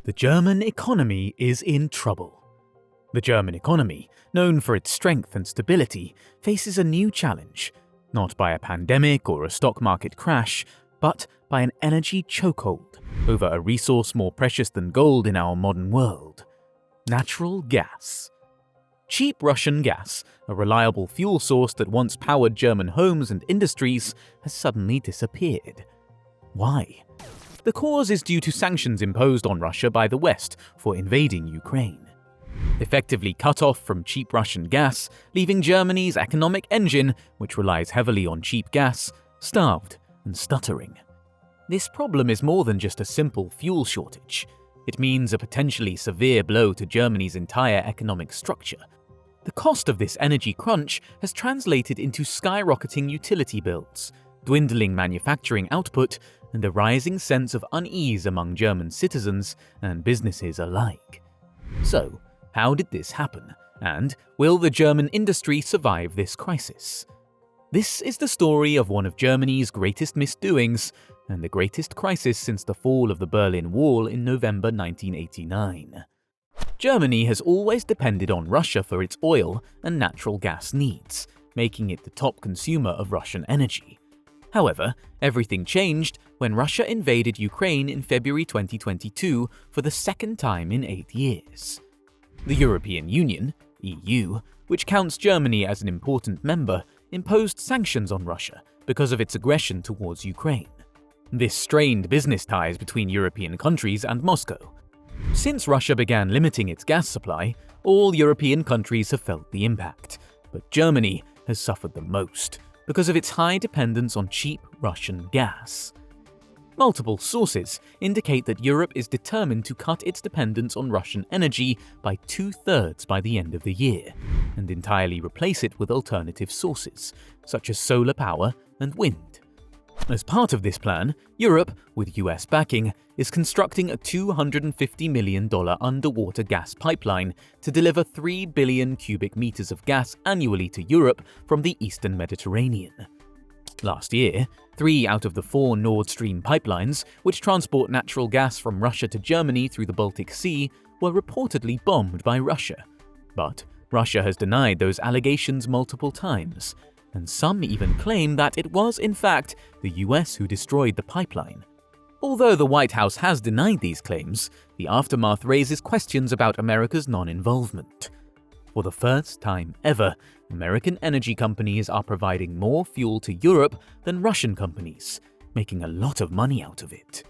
The German economy is in trouble. The German economy, known for its strength and stability, faces a new challenge, not by a pandemic or a stock market crash, but by an energy chokehold over a resource more precious than gold in our modern world: natural gas. Cheap Russian gas, a reliable fuel source that once powered German homes and industries, has suddenly disappeared. Why? The cause is due to sanctions imposed on Russia by the West for invading Ukraine. Effectively cut off from cheap Russian gas, leaving Germany's economic engine, which relies heavily on cheap gas, starved and stuttering. This problem is more than just a simple fuel shortage. It means a potentially severe blow to Germany's entire economic structure. The cost of this energy crunch has translated into skyrocketing utility bills, dwindling manufacturing output, and a rising sense of unease among German citizens and businesses alike. So, how did this happen? And will the German industry survive this crisis? This is the story of one of Germany's greatest misdoings and the greatest crisis since the fall of the Berlin Wall in November 1989. Germany has always depended on Russia for its oil and natural gas needs, making it the top consumer of Russian energy. However, everything changed when Russia invaded Ukraine in February 2022 for the second time in 8 years. The European Union, EU, which counts Germany as an important member, imposed sanctions on Russia because of its aggression towards Ukraine. This strained business ties between European countries and Moscow. Since Russia began limiting its gas supply, all European countries have felt the impact, but Germany has suffered the most because of its high dependence on cheap Russian gas. Multiple sources indicate that Europe is determined to cut its dependence on Russian energy by 2/3 by the end of the year, and entirely replace it with alternative sources, such as solar power and wind. As part of this plan, Europe, with US backing, is constructing a $250 million underwater gas pipeline to deliver 3 billion cubic meters of gas annually to Europe from the eastern Mediterranean. Last year, 3 out of the 4 Nord Stream pipelines, which transport natural gas from Russia to Germany through the Baltic Sea, were reportedly bombed by Russia. But Russia has denied those allegations multiple times, and some even claim that it was, in fact, the US who destroyed the pipeline. Although the White House has denied these claims, the aftermath raises questions about America's non-involvement. For the first time ever, American energy companies are providing more fuel to Europe than Russian companies, making a lot of money out of it.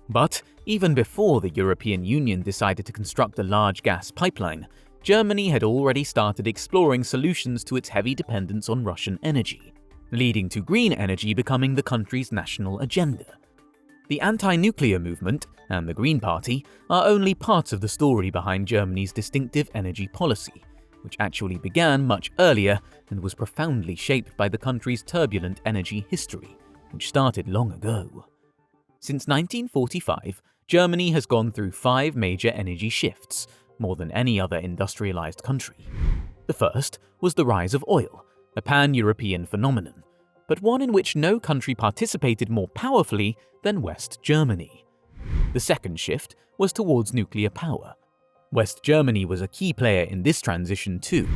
But even before the European Union decided to construct a large gas pipeline, Germany had already started exploring solutions to its heavy dependence on Russian energy, leading to green energy becoming the country's national agenda. The anti-nuclear movement and the Green Party are only parts of the story behind Germany's distinctive energy policy, which actually began much earlier and was profoundly shaped by the country's turbulent energy history, which started long ago. Since 1945, Germany has gone through 5 major energy shifts, more than any other industrialized country. The first was the rise of oil, a pan-European phenomenon, but one in which no country participated more powerfully than West Germany. The second shift was towards nuclear power. West Germany was a key player in this transition too,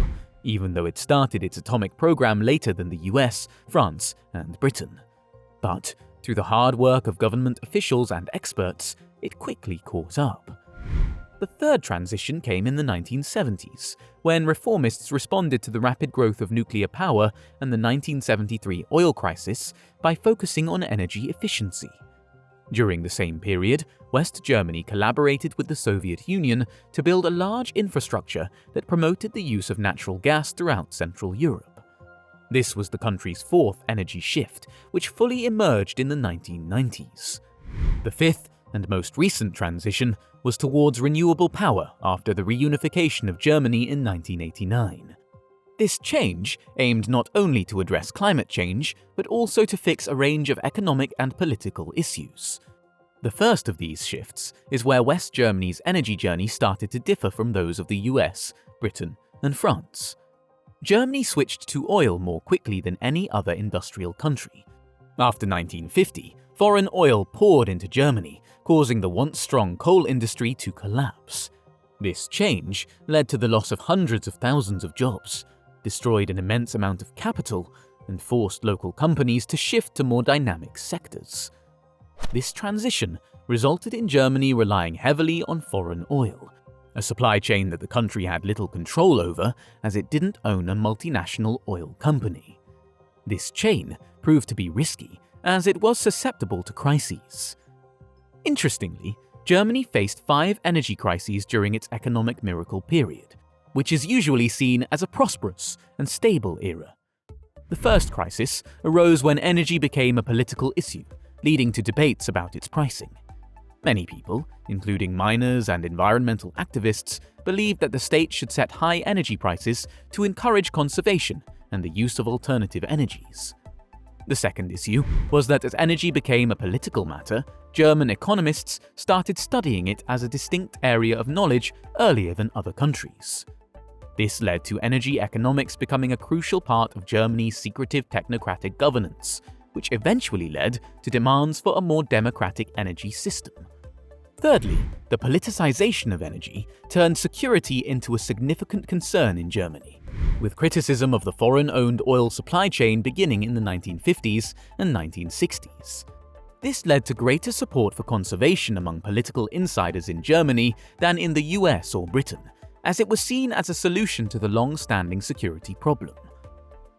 even though it started its atomic program later than the US, France, and Britain. But through the hard work of government officials and experts, it quickly caught up. The third transition came in the 1970s, when reformists responded to the rapid growth of nuclear power and the 1973 oil crisis by focusing on energy efficiency. During the same period, West Germany collaborated with the Soviet Union to build a large infrastructure that promoted the use of natural gas throughout Central Europe. This was the country's fourth energy shift, which fully emerged in the 1990s. The fifth and most recent transition was towards renewable power after the reunification of Germany in 1989. This change aimed not only to address climate change, but also to fix a range of economic and political issues. The first of these shifts is where West Germany's energy journey started to differ from those of the US, Britain, and France. Germany switched to oil more quickly than any other industrial country. After 1950, foreign oil poured into Germany, causing the once-strong coal industry to collapse. This change led to the loss of hundreds of thousands of jobs, destroyed an immense amount of capital, and forced local companies to shift to more dynamic sectors. This transition resulted in Germany relying heavily on foreign oil, a supply chain that the country had little control over as it didn't own a multinational oil company. This chain proved to be risky as it was susceptible to crises. Interestingly, Germany faced 5 energy crises during its economic miracle period, which is usually seen as a prosperous and stable era. The first crisis arose when energy became a political issue, leading to debates about its pricing. Many people, including miners and environmental activists, believed that the state should set high energy prices to encourage conservation and the use of alternative energies. The second issue was that as energy became a political matter, German economists started studying it as a distinct area of knowledge earlier than other countries. This led to energy economics becoming a crucial part of Germany's secretive technocratic governance, which eventually led to demands for a more democratic energy system. Thirdly, the politicization of energy turned security into a significant concern in Germany, with criticism of the foreign-owned oil supply chain beginning in the 1950s and 1960s. This led to greater support for conservation among political insiders in Germany than in the US or Britain, as it was seen as a solution to the long-standing security problem.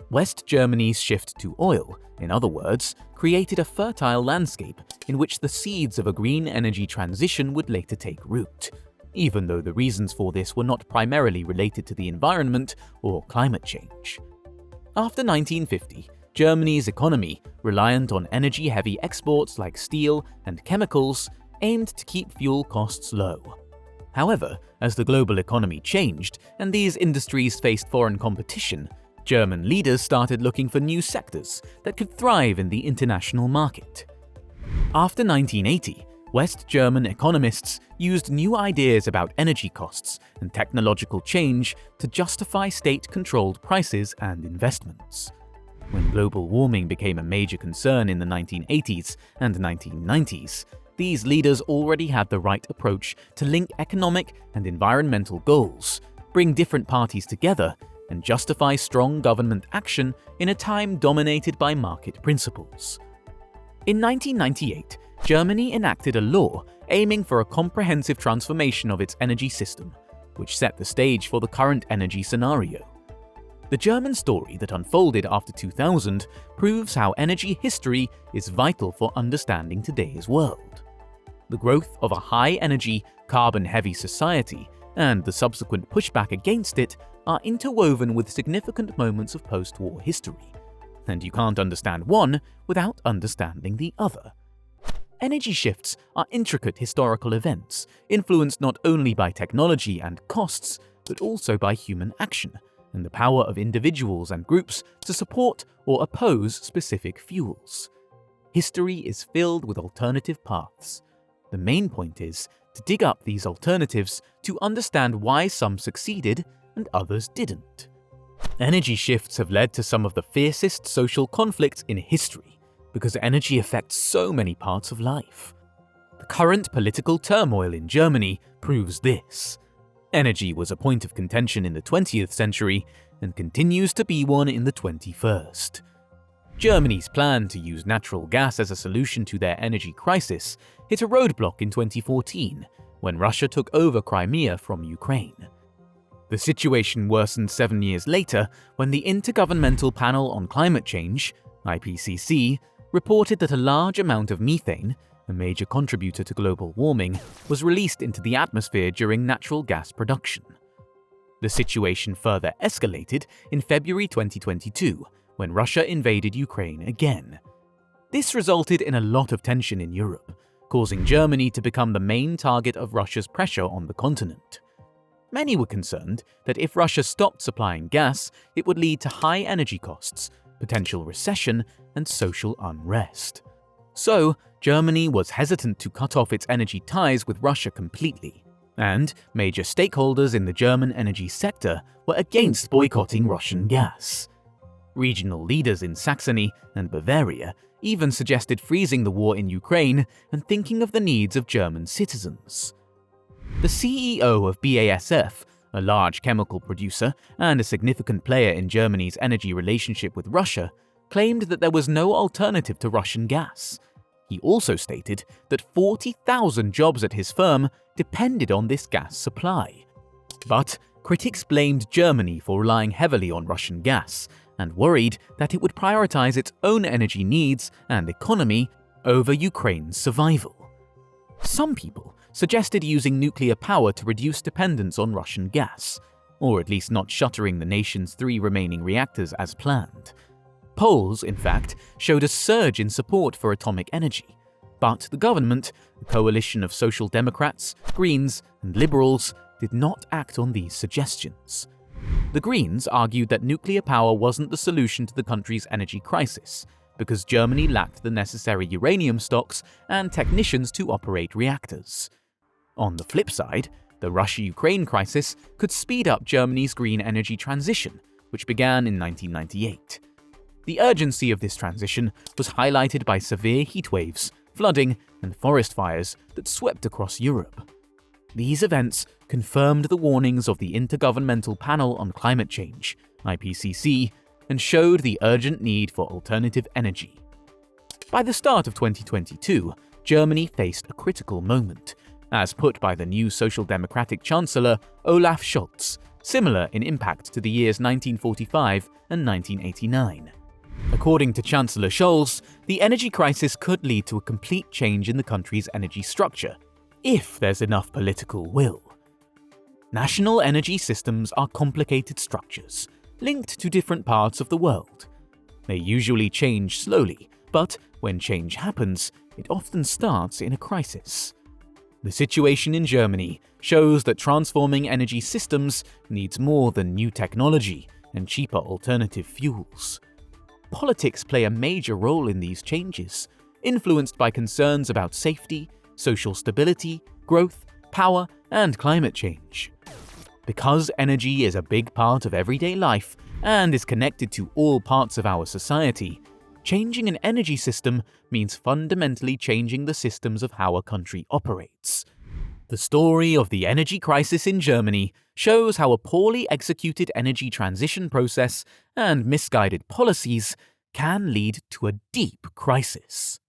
West Germany's shift to oil, in other words, created a fertile landscape in which the seeds of a green energy transition would later take root, even though the reasons for this were not primarily related to the environment or climate change. After 1950, Germany's economy, reliant on energy-heavy exports like steel and chemicals, aimed to keep fuel costs low. However, as the global economy changed and these industries faced foreign competition, German leaders started looking for new sectors that could thrive in the international market. After 1980, West German economists used new ideas about energy costs and technological change to justify state-controlled prices and investments. When global warming became a major concern in the 1980s and 1990s, these leaders already had the right approach to link economic and environmental goals, bring different parties together, and justify strong government action in a time dominated by market principles. In 1998, Germany enacted a law aiming for a comprehensive transformation of its energy system, which set the stage for the current energy scenario. The German story that unfolded after 2000 proves how energy history is vital for understanding today's world. The growth of a high-energy, carbon-heavy society and the subsequent pushback against it are interwoven with significant moments of post-war history, and you can't understand one without understanding the other. Energy shifts are intricate historical events, influenced not only by technology and costs, but also by human action and the power of individuals and groups to support or oppose specific fuels. History is filled with alternative paths. The main point is to dig up these alternatives to understand why some succeeded and others didn't. Energy shifts have led to some of the fiercest social conflicts in history because energy affects so many parts of life. The current political turmoil in Germany proves this. Energy was a point of contention in the 20th century and continues to be one in the 21st. Germany's plan to use natural gas as a solution to their energy crisis hit a roadblock in 2014 when Russia took over Crimea from Ukraine. The situation worsened 7 years later when the Intergovernmental Panel on Climate Change, IPCC, reported that a large amount of methane, a major contributor to global warming, was released into the atmosphere during natural gas production. The situation further escalated in February 2022 when Russia invaded Ukraine again. This resulted in a lot of tension in Europe, causing Germany to become the main target of Russia's pressure on the continent. Many were concerned that if Russia stopped supplying gas, it would lead to high energy costs, potential recession, and social unrest. So, Germany was hesitant to cut off its energy ties with Russia completely, and major stakeholders in the German energy sector were against boycotting Russian gas. Regional leaders in Saxony and Bavaria even suggested freezing the war in Ukraine and thinking of the needs of German citizens. The CEO of BASF, a large chemical producer and a significant player in Germany's energy relationship with Russia, claimed that there was no alternative to Russian gas. He also stated that 40,000 jobs at his firm depended on this gas supply. But critics blamed Germany for relying heavily on Russian gas and worried that it would prioritize its own energy needs and economy over Ukraine's survival. Some people suggested using nuclear power to reduce dependence on Russian gas, or at least not shuttering the nation's 3 remaining reactors as planned. Polls, in fact, showed a surge in support for atomic energy, but the government, a coalition of Social Democrats, Greens, and Liberals, did not act on these suggestions. The Greens argued that nuclear power wasn't the solution to the country's energy crisis, because Germany lacked the necessary uranium stocks and technicians to operate reactors. On the flip side, the Russia-Ukraine crisis could speed up Germany's green energy transition, which began in 1998. The urgency of this transition was highlighted by severe heatwaves, flooding, and forest fires that swept across Europe. These events confirmed the warnings of the Intergovernmental Panel on Climate Change, IPCC, and showed the urgent need for alternative energy. By the start of 2022, Germany faced a critical moment, as put by the new Social Democratic Chancellor Olaf Scholz, similar in impact to the years 1945 and 1989. According to Chancellor Scholz, the energy crisis could lead to a complete change in the country's energy structure, if there's enough political will. National energy systems are complicated structures, linked to different parts of the world. They usually change slowly, but when change happens, it often starts in a crisis. The situation in Germany shows that transforming energy systems needs more than new technology and cheaper alternative fuels. Politics play a major role in these changes, influenced by concerns about safety, social stability, growth, power, and climate change. Because energy is a big part of everyday life and is connected to all parts of our society, changing an energy system means fundamentally changing the systems of how a country operates. The story of the energy crisis in Germany shows how a poorly executed energy transition process and misguided policies can lead to a deep crisis.